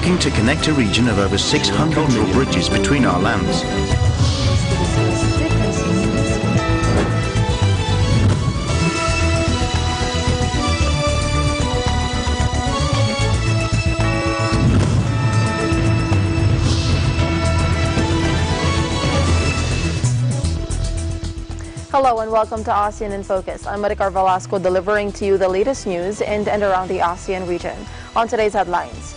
working to connect a region of over 600 million bridges between our lands. Hello and welcome to ASEAN in Focus. I'm Maricar Velasco delivering to you the latest news in and around the ASEAN region. On today's headlines,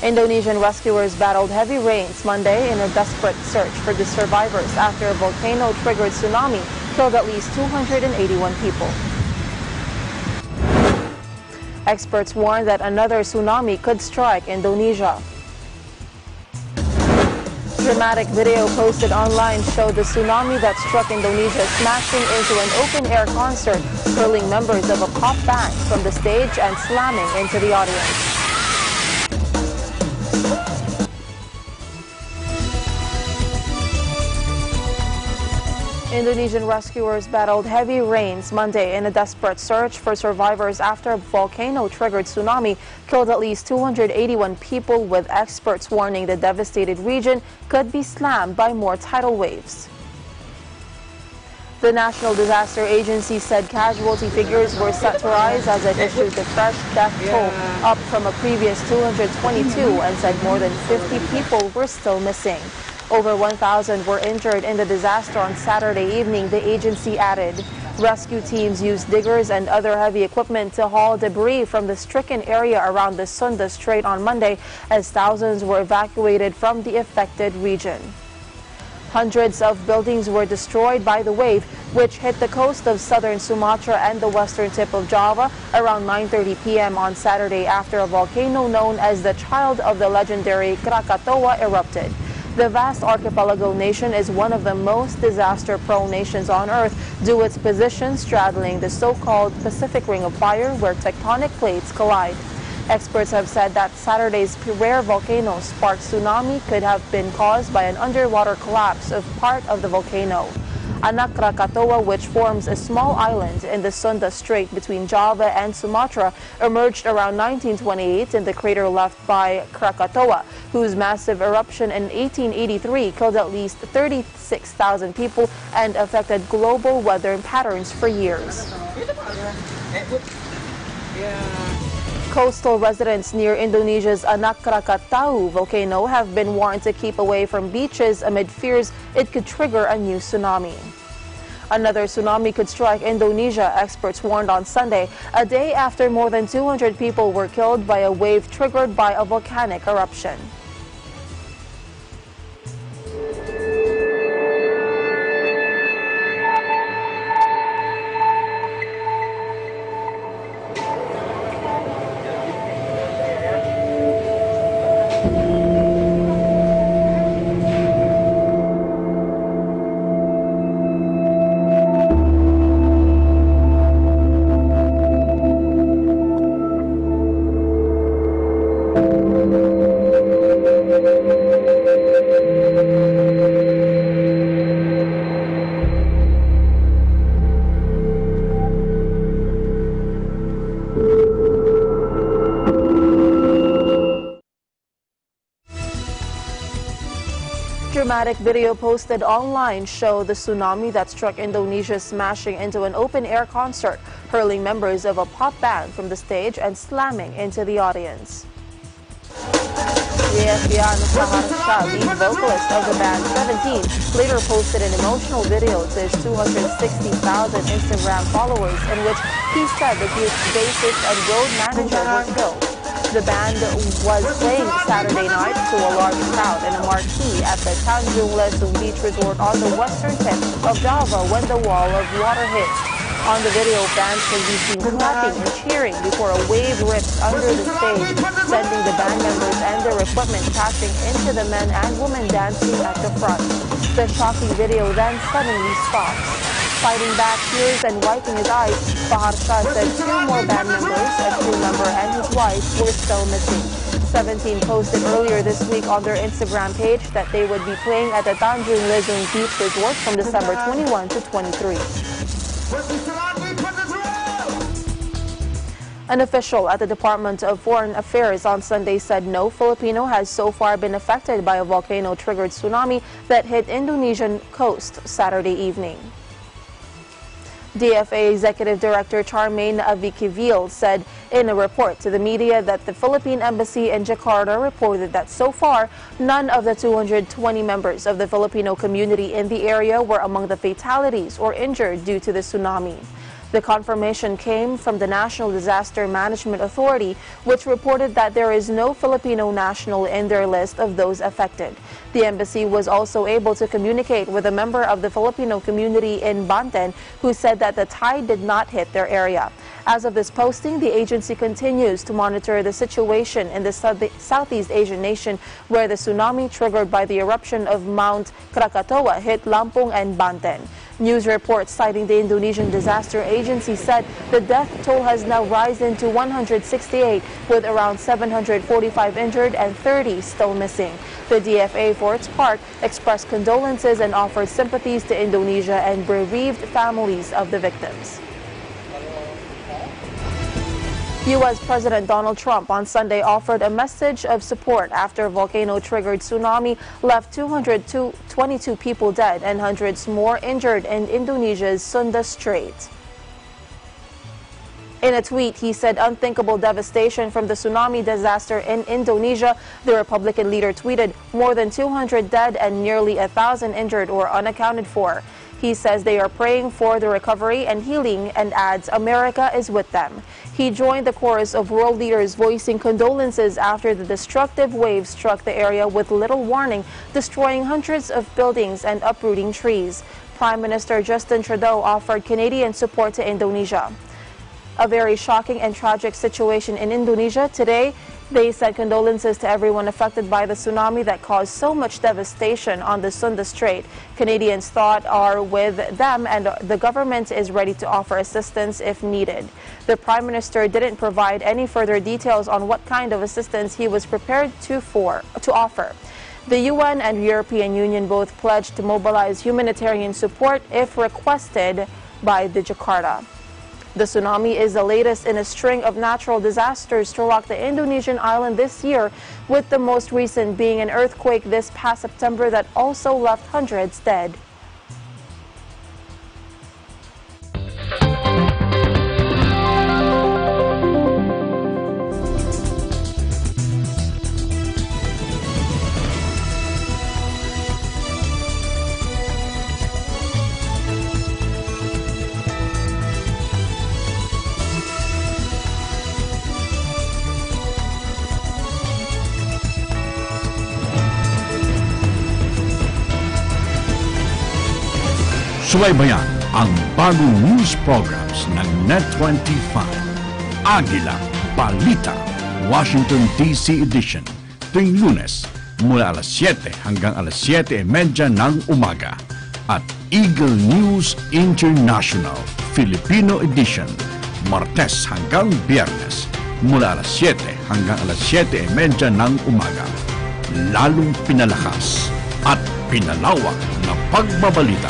Indonesian rescuers battled heavy rains Monday in a desperate search for the survivors after a volcano-triggered tsunami killed at least 281 people. Experts warn that another tsunami could strike Indonesia. Dramatic video posted online showed the tsunami that struck Indonesia smashing into an open-air concert, hurling members of a pop band from the stage and slamming into the audience. Indonesian rescuers battled heavy rains Monday in a desperate search for survivors after a volcano-triggered tsunami killed at least 281 people, with experts warning the devastated region could be slammed by more tidal waves. The National Disaster Agency said casualty figures were set to rise as it issued the fresh death toll up from a previous 222 and said more than 50 people were still missing. Over 1,000 were injured in the disaster on Saturday evening, the agency added. Rescue teams used diggers and other heavy equipment to haul debris from the stricken area around the Sunda Strait on Monday as thousands were evacuated from the affected region. Hundreds of buildings were destroyed by the wave, which hit the coast of southern Sumatra and the western tip of Java around 9:30 p.m. on Saturday after a volcano known as the child of the legendary Krakatoa erupted. The vast archipelago nation is one of the most disaster-prone nations on Earth due to its position straddling the so-called Pacific Ring of Fire, where tectonic plates collide. Experts have said that Saturday's rare volcano sparked tsunami could have been caused by an underwater collapse of part of the volcano. Anak Krakatoa, which forms a small island in the Sunda Strait between Java and Sumatra, emerged around 1928 in the crater left by Krakatoa, whose massive eruption in 1883 killed at least 36,000 people and affected global weather patterns for years. Coastal residents near Indonesia's Anak Krakatau volcano have been warned to keep away from beaches amid fears it could trigger a new tsunami. Another tsunami could strike Indonesia, experts warned on Sunday, a day after more than 200 people were killed by a wave triggered by a volcanic eruption. Dramatic video posted online showed the tsunami that struck Indonesia smashing into an open-air concert, hurling members of a pop band from the stage and slamming into the audience. ASEAN Shah, lead vocalist of the band 17, later posted an emotional video to his 260,000 Instagram followers in which he said the group's bassist and road manager were killed. The band was playing Saturday night to a large crowd in a marquee at the Tanjung Lesung Beach Resort on the western tip of Java when the wall of water hit. On the video, fans can be seen clapping and cheering before a wave rips under the stage, sending the band members and their equipment crashing into the men and women dancing at the front. The shocking video then suddenly stops. Fighting back tears and wiping his eyes, Shah said two more band members, a crew member and his wife, were still missing. 17 posted earlier this week on their Instagram page that they would be playing at the Tanjung Lesung Beach Resort from December 21 to 23. An official at the Department of Foreign Affairs on Sunday said no Filipino has so far been affected by a volcano-triggered tsunami that hit Indonesian coast Saturday evening. DFA Executive Director Charmaine Avikivil said in a report to the media that the Philippine Embassy in Jakarta reported that so far, none of the 220 members of the Filipino community in the area were among the fatalities or injured due to the tsunami. The confirmation came from the National Disaster Management Authority, which reported that there is no Filipino national in their list of those affected. The embassy was also able to communicate with a member of the Filipino community in Banten who said that the tide did not hit their area. As of this posting, the agency continues to monitor the situation in the Southeast Asian nation where the tsunami triggered by the eruption of Mount Krakatoa hit Lampung and Banten. News reports citing the Indonesian Disaster Agency said the death toll has now risen to 168, with around 745 injured and 30 still missing. The DFA, for its part, expressed condolences and offered sympathies to Indonesia and bereaved families of the victims. U.S. President Donald Trump on Sunday offered a message of support after a volcano-triggered tsunami left 222 people dead and hundreds more injured in Indonesia's Sunda Strait. In a tweet, he said unthinkable devastation from the tsunami disaster in Indonesia. The Republican leader tweeted more than 200 dead and nearly 1,000 injured or unaccounted for. He says they are praying for the recovery and healing and adds America is with them. He joined the chorus of world leaders voicing condolences after the destructive waves struck the area with little warning, destroying hundreds of buildings and uprooting trees. Prime Minister Justin Trudeau offered Canadian support to Indonesia. A very shocking and tragic situation in Indonesia today. They said condolences to everyone affected by the tsunami that caused so much devastation on the Sunda Strait. Canadians' thoughts are with them and the government is ready to offer assistance if needed. The Prime Minister didn't provide any further details on what kind of assistance he was prepared to offer. The UN and European Union both pledged to mobilize humanitarian support if requested by the Jakarta. The tsunami is the latest in a string of natural disasters to rock the Indonesian island this year, with the most recent being an earthquake this past September that also left hundreds dead. Subaybayan ang bagong news programs ng Net25. Agila Balita, Washington DC edition, tuwing Lunes mula alas 7 hanggang alas 7:30 ng umaga. At Eagle News International, Filipino edition, Martes hanggang Biyernes mula alas 7 hanggang alas 7:30 ng umaga. Lalong pinalakas at pinalawak na pagbabalita.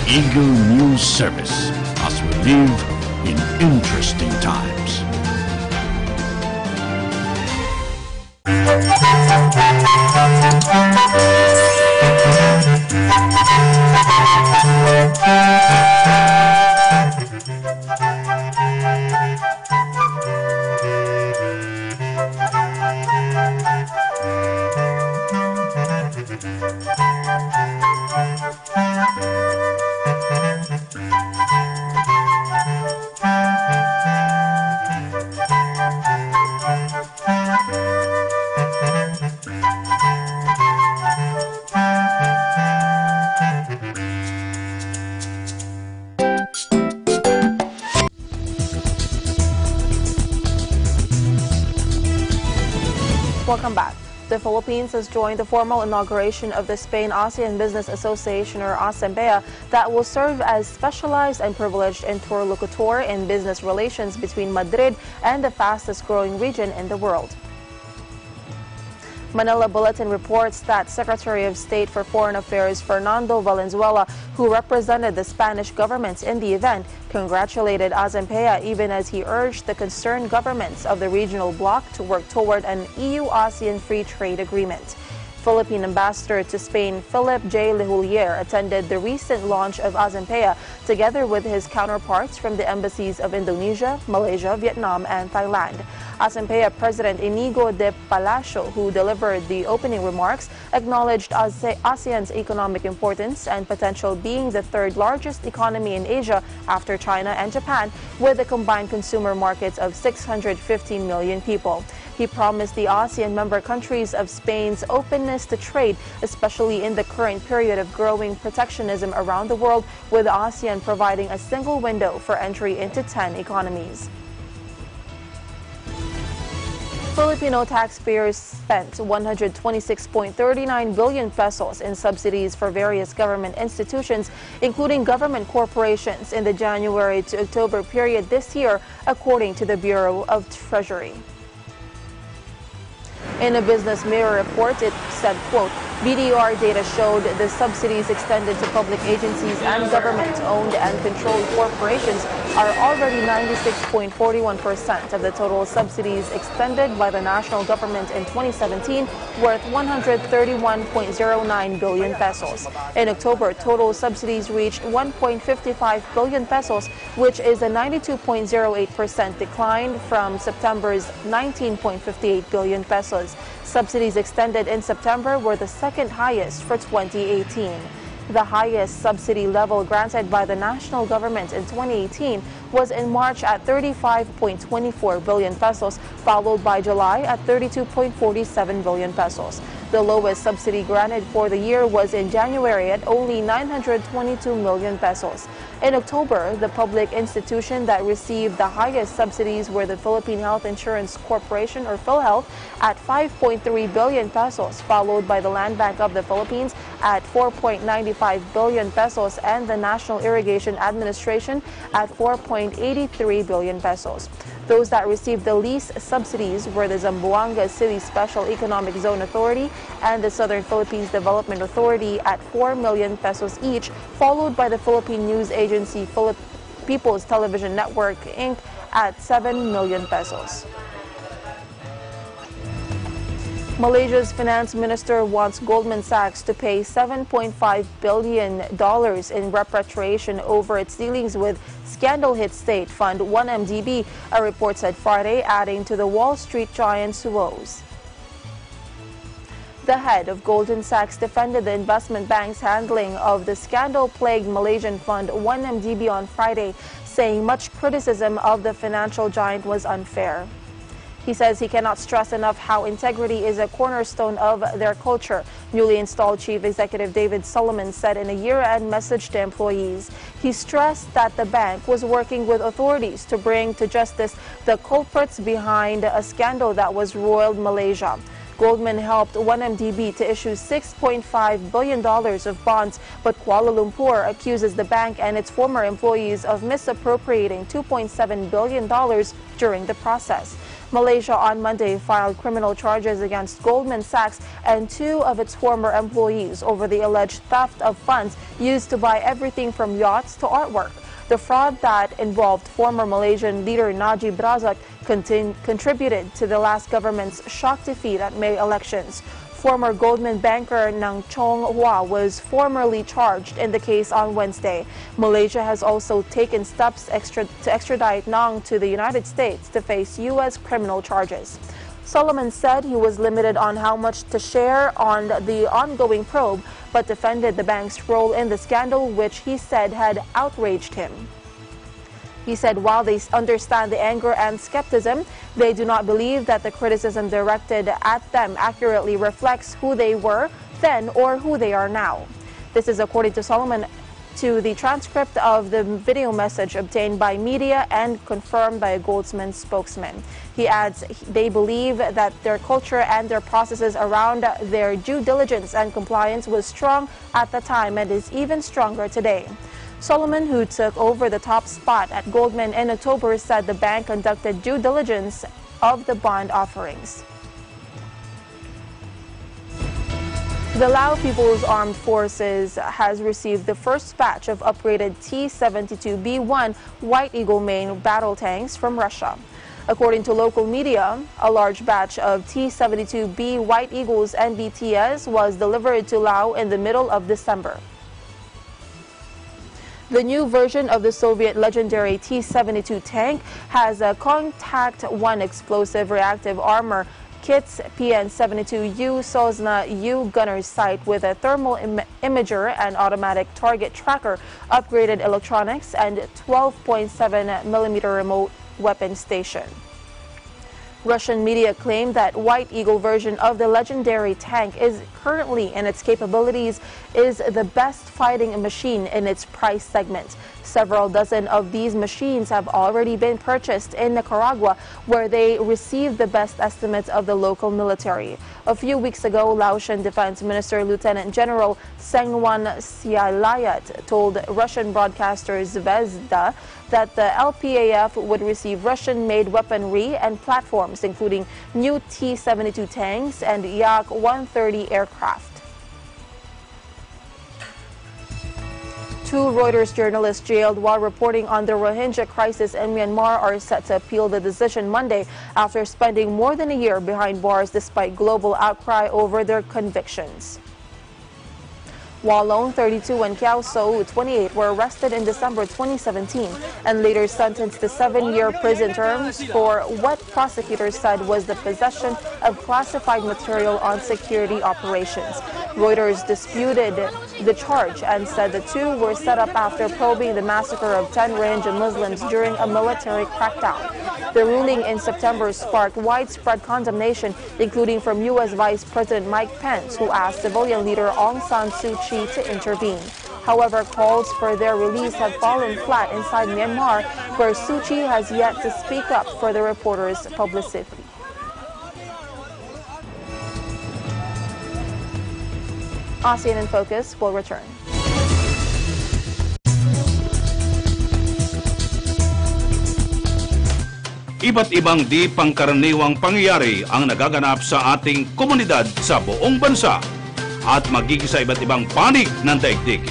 Eagle News Service, as we live in interesting times. Welcome back. The Philippines has joined the formal inauguration of the Spain-ASEAN Business Association, or ASEAN, that will serve as specialized and privileged interlocutor in business relations between Madrid and the fastest-growing region in the world. Manila Bulletin reports that Secretary of State for Foreign Affairs Fernando Valenzuela, who represented the Spanish government in the event, congratulated Azampea even as he urged the concerned governments of the regional bloc to work toward an EU-ASEAN free trade agreement. Philippine Ambassador to Spain Philip J. Lehulier attended the recent launch of Azampea together with his counterparts from the embassies of Indonesia, Malaysia, Vietnam, and Thailand. Azampea President Inigo de Palacio, who delivered the opening remarks, acknowledged ASEAN's economic importance and potential, being the third largest economy in Asia after China and Japan, with a combined consumer market of 650 million people. He promised the ASEAN member countries of Spain's openness to trade, especially in the current period of growing protectionism around the world, with ASEAN providing a single window for entry into 10 economies. Filipino taxpayers spent 126.39 billion pesos in subsidies for various government institutions, including government corporations, in the January to October period this year, according to the Bureau of Treasury. In a Business Mirror report, it said, quote, BDR data showed the subsidies extended to public agencies and government-owned and controlled corporations are already 96.41% of the total subsidies extended by the national government in 2017, worth 131.09 billion pesos. In October, total subsidies reached 1.55 billion pesos, which is a 92.08% decline from September's 19.58 billion pesos. Subsidies extended in September were the second highest for 2018. The highest subsidy level granted by the national government in 2018 was in March at 35.24 billion pesos, followed by July at 32.47 billion pesos. The lowest subsidy granted for the year was in January at only 922 million pesos. In October, the public institution that received the highest subsidies were the Philippine Health Insurance Corporation, or PhilHealth, at 5.3 billion pesos, followed by the Land Bank of the Philippines at 4.95 billion pesos and the National Irrigation Administration at 4.83 billion pesos. Those that received the least subsidies were the Zamboanga City Special Economic Zone Authority and the Southern Philippines Development Authority at 4 million pesos each, followed by the Philippine News Agency People's Television Network, Inc. at 7 million pesos. Malaysia's finance minister wants Goldman Sachs to pay $7.5 billion in repatriation over its dealings with scandal-hit state fund 1MDB, a report said Friday, adding to the Wall Street giant's woes. The head of Goldman Sachs defended the investment bank's handling of the scandal-plagued Malaysian fund 1MDB on Friday, saying much criticism of the financial giant was unfair. He says he cannot stress enough how integrity is a cornerstone of their culture. Newly installed Chief Executive David Solomon said in a year-end message to employees. He stressed that the bank was working with authorities to bring to justice the culprits behind a scandal that was roiled Malaysia. Goldman helped 1MDB to issue $6.5 billion of bonds, but Kuala Lumpur accuses the bank and its former employees of misappropriating $2.7 billion during the process. Malaysia on Monday filed criminal charges against Goldman Sachs and 2 of its former employees over the alleged theft of funds used to buy everything from yachts to artwork. The fraud that involved former Malaysian leader Najib Razak contributed to the last government's shock defeat at May elections. Former Goldman banker Nang Chong Hua was formally charged in the case on Wednesday. Malaysia has also taken steps to extradite Nang to the United States to face U.S. criminal charges. Solomon said he was limited on how much to share on the ongoing probe, but defended the bank's role in the scandal, which he said had outraged him. He said while they understand the anger and skepticism, they do not believe that the criticism directed at them accurately reflects who they were then or who they are now. This is according to Solomon to the transcript of the video message obtained by media and confirmed by a Goldman spokesman. He adds they believe that their culture and their processes around their due diligence and compliance was strong at the time and is even stronger today. Solomon, who took over the top spot at Goldman in October, said the bank conducted due diligence of the bond offerings. The Lao People's Armed Forces has received the first batch of upgraded T-72B1 White Eagle main battle tanks from Russia. According to local media, a large batch of T-72B White Eagles NBTs was delivered to Lao in the middle of December. The new version of the Soviet legendary T-72 tank has a Contact 1 explosive reactive armor kit's PN-72U Sosna U gunner's sight with a thermal imager and automatic target tracker, upgraded electronics, and 12.7mm remote weapon station. Russian media claim that White Eagle version of the legendary tank is currently in its capabilities is the best fighting machine in its price segment. Several dozen of these machines have already been purchased in Nicaragua, where they received the best estimates of the local military. A few weeks ago, Laotian Defense Minister Lieutenant General Sengwan Sialayat told Russian broadcaster Zvezda that the LPAF would receive Russian-made weaponry and platforms, including new T-72 tanks and Yak-130 aircraft. Two Reuters journalists jailed while reporting on the Rohingya crisis in Myanmar are set to appeal the decision Monday after spending more than a year behind bars despite global outcry over their convictions. Wallone, 32, and Kiao So, 28, were arrested in December 2017 and later sentenced to 7-year prison terms for what prosecutors said was the possession of classified material on security operations. Reuters disputed the charge and said the two were set up after probing the massacre of 10 Rohingya Muslims during a military crackdown. The ruling in September sparked widespread condemnation, including from U.S. Vice President Mike Pence, who asked civilian leader Aung San Suu Kyi to intervene. However, calls for their release have fallen flat inside Myanmar, where Suu Kyi has yet to speak up for the reporters' publicity. ASEAN in Focus will return. Iba't ibang di pangkaraniwang pangyayari ang nagaganap sa ating komunidad sa buong bansa at magiging sa iba't ibang panig ng daigdig.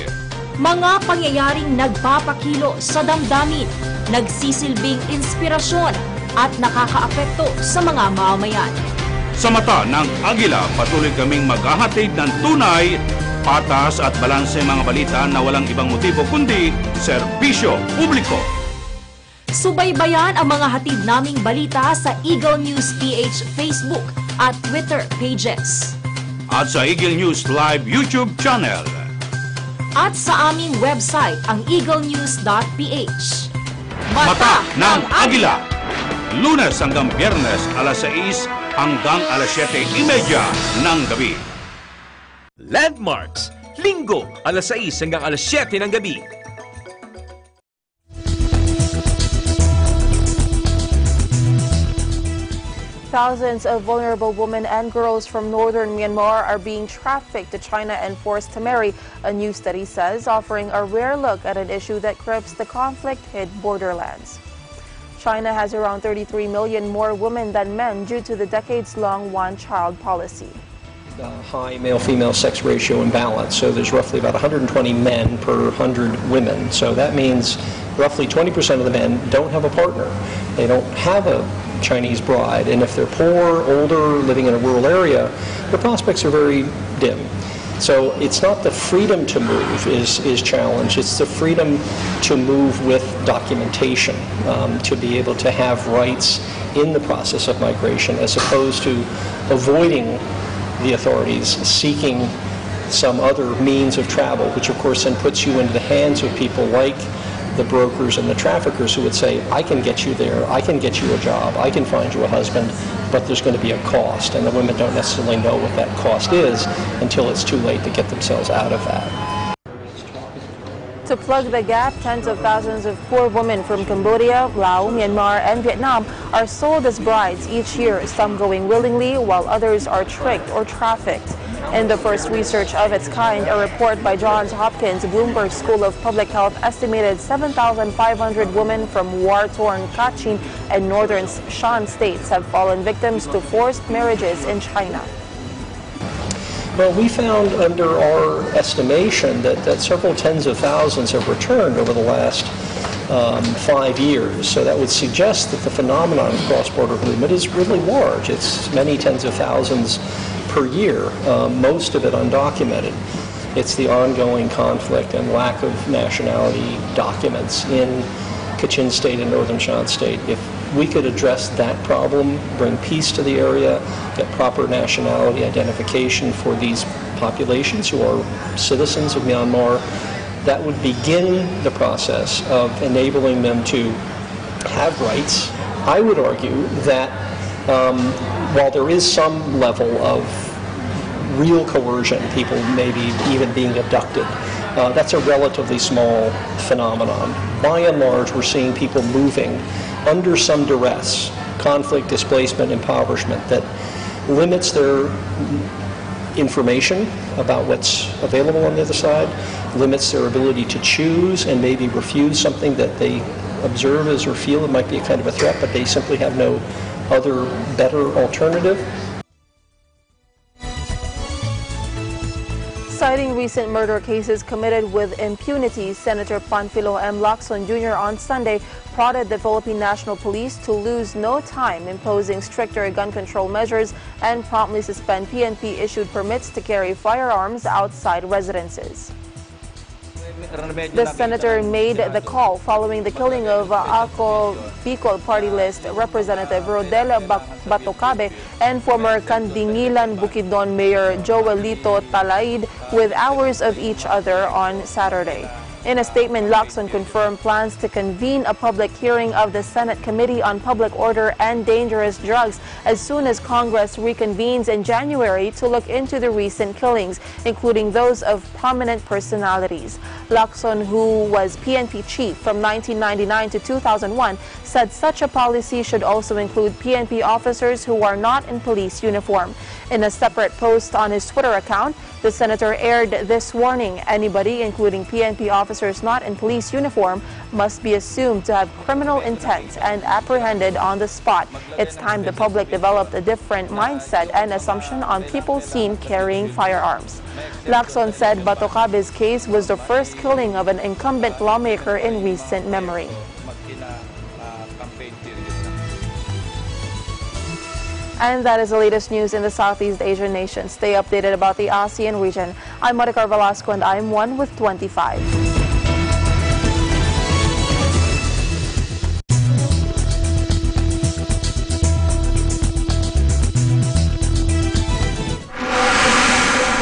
Mga pangyayaring nagpapakilo sa damdamin, nagsisilbing inspirasyon at nakakaapekto sa mga mamamayan. Sa mata ng Agila, patuloy kaming maghahatid ng tunay, patas at balanse mga balita na walang ibang motibo kundi serbisyo publiko. Subaybayan ang mga hatid naming balita sa Eagle News PH Facebook at Twitter pages. At sa Eagle News Live YouTube channel. At sa aming website, ang eaglenews.ph. Mata ng Agila! Lunes hanggang Biyernes, alas 6 hanggang alas 7:30 ng gabi. Landmarks, Linggo, alas 6 hanggang alas 7 ng gabi. Thousands of vulnerable women and girls from northern Myanmar are being trafficked to China and forced to marry, a new study says, offering a rare look at an issue that grips the conflict-hit borderlands. China has around 33 million more women than men due to the decades-long one-child policy. The high male-female sex ratio imbalance, so there's roughly about 120 men per 100 women. So that means roughly 20% of the men don't have a partner. They don't have a Chinese bride, and if they're poor, older, living in a rural area, their prospects are very dim. So it's not the freedom to move is challenged, it's the freedom to move with documentation, to be able to have rights in the process of migration as opposed to avoiding the authorities, seeking some other means of travel, which of course then puts you into the hands of people like the brokers and the traffickers who would say, I can get you there, I can get you a job, I can find you a husband, but there's going to be a cost, and the women don't necessarily know what that cost is until it's too late to get themselves out of that. To plug the gap, tens of thousands of poor women from Cambodia, Laos, Myanmar, and Vietnam are sold as brides each year, some going willingly while others are tricked or trafficked. In the first research of its kind, a report by Johns Hopkins Bloomberg School of Public Health estimated 7,500 women from war-torn Kachin and northern Shan states have fallen victims to forced marriages in China. Well, we found under our estimation that several tens of thousands have returned over the last 5 years. So that would suggest that the phenomenon of cross-border movement is really large. It's many tens of thousands per year, most of it undocumented. It's the ongoing conflict and lack of nationality documents in Kachin State and Northern Shan State. If we could address that problem, bring peace to the area, get proper nationality identification for these populations who are citizens of Myanmar, that would begin the process of enabling them to have rights. I would argue that while there is some level of real coercion, people maybe even being abducted, that's a relatively small phenomenon. By and large, we're seeing people moving under some duress, conflict, displacement, impoverishment, that limits their information about what's available on the other side, limits their ability to choose and maybe refuse something that they observe as or feel it might be a kind of a threat, but they simply have no other better alternative. Citing recent murder cases committed with impunity, Senator Panfilo M. Lacson Jr. on Sunday prodded the Philippine National Police to lose no time imposing stricter gun control measures and promptly suspend PNP-issued permits to carry firearms outside residences. The senator made the call following the killing of Ako Bicol Party List Representative Rodel Batocabe and former Kandingilan Bukidnon Mayor Joelito Talaid with hours of each other on Saturday. In a statement, Lacson confirmed plans to convene a public hearing of the Senate Committee on Public Order and Dangerous Drugs as soon as Congress reconvenes in January to look into the recent killings, including those of prominent personalities. Lacson, who was PNP chief from 1999 to 2001, said such a policy should also include PNP officers who are not in police uniform. In a separate post on his Twitter account, the senator aired this warning: anybody, including PNP officers not in police uniform, must be assumed to have criminal intent and apprehended on the spot. It's time the public developed a different mindset and assumption on people seen carrying firearms. Lacson said Batocabe's case was the first killing of an incumbent lawmaker in recent memory. And that is the latest news in the Southeast Asian nations. Stay updated about the ASEAN region. I'm Monica Velasco and I'm 1 with 25.